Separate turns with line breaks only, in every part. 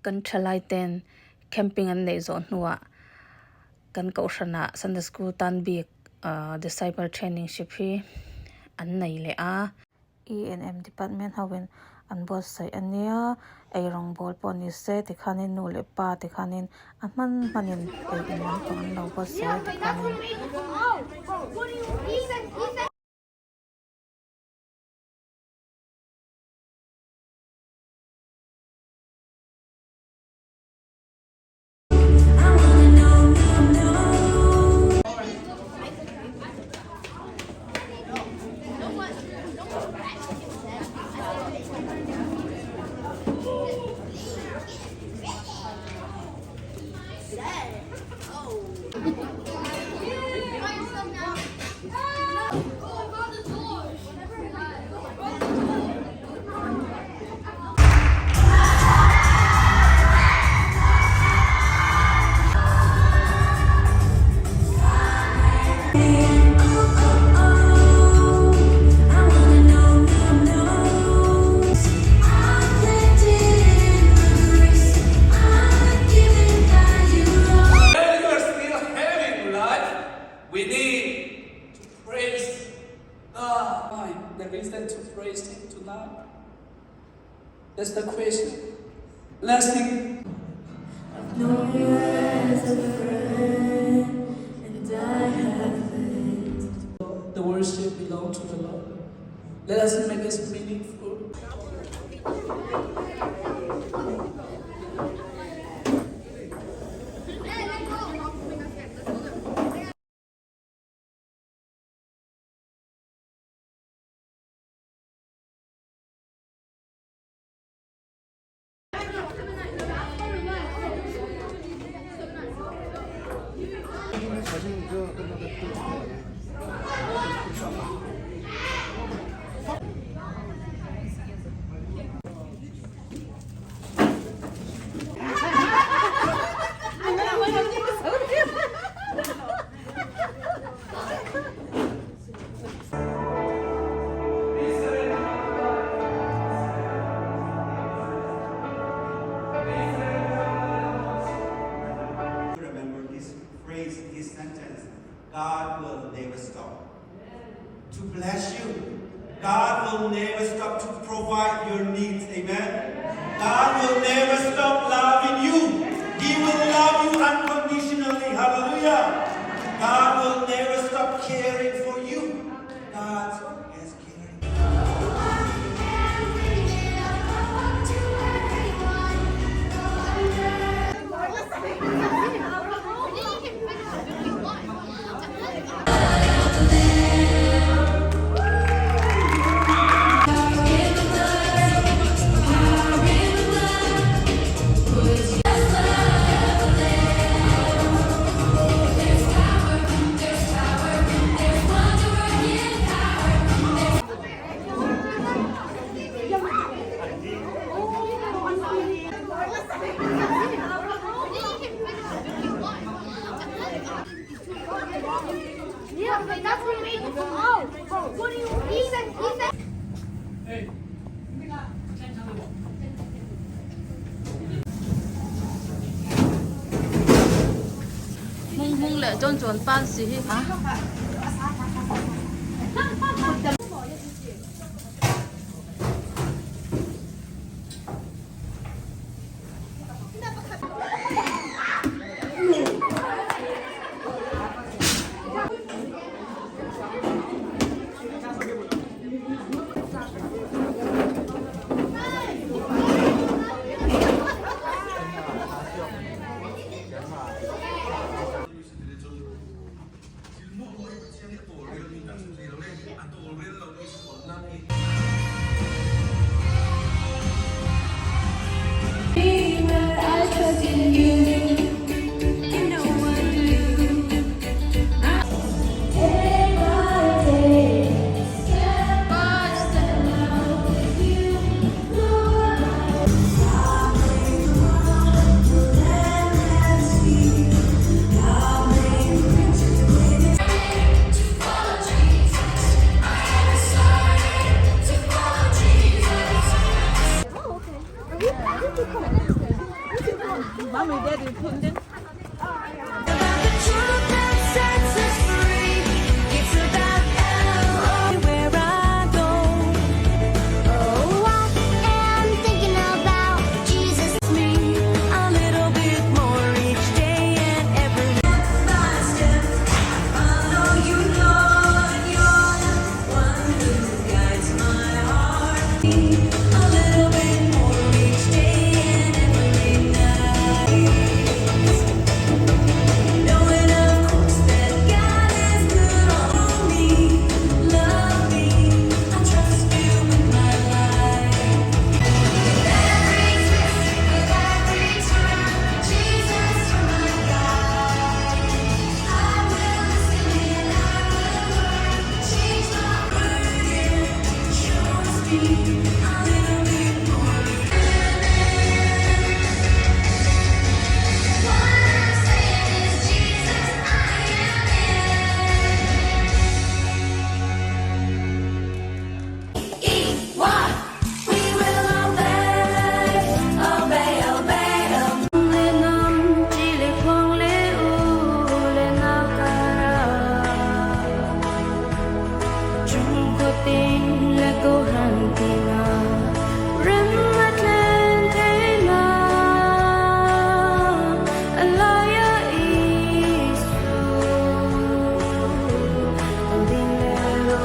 kan thalai ten camping an nei zo nuwa kan kaushana Sunday school tan bik disciple training ship hi an nei le a E&M department hawen an boss sai ania ei rong bol poni se tikhanin nu le pa tikhanin aman manin ei inman ko an lo boss se tikhanin
We need to praise God. The reason to praise Him tonight. That's the question. Let's sing.
Know you as a friend, and I have lived.
The worship belongs to the Lord. Let us make it meaningful.
This sentence, God will never stop to bless you. God will never stop to provide your needs. Amen. God will never stop loving you. He will love you unconditionally. Hallelujah. God will never stop caring for you. God is caring.
That's what we need. Oh, what do you? He said.
Hey.
mung le chon chon pan si hi ha
Mommy, Daddy, put them.
About the truth that sets us free. It's about where I go. Oh, I am thinking about Jesus, me a little bit more each day and every step by step. I follow you, Lord. You're the one who guides my heart. A little bit more each day and every night. Knowing of course that God is good on me, love me, I trust you with my life. Every twist of every turn, Jesus, you're my guide. I will listen and I will learn, change my word and shows me a little bit more. What I'm saying is Jesus, I am in. We will obey, obey, obey. Le nam chỉ le quang le u le na cara. Chung có tin le câu hàn tin à. Rừng mắt lên thế là Alaya Isu. Con tin le lo.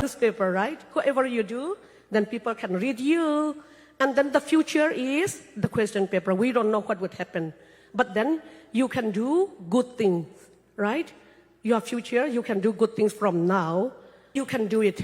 Newspaper, right? Whatever you do, then people can read you. And then the future is the question paper. We don't know what would happen. But then you can do good things, right? Your future, you can do good things from now. You can do it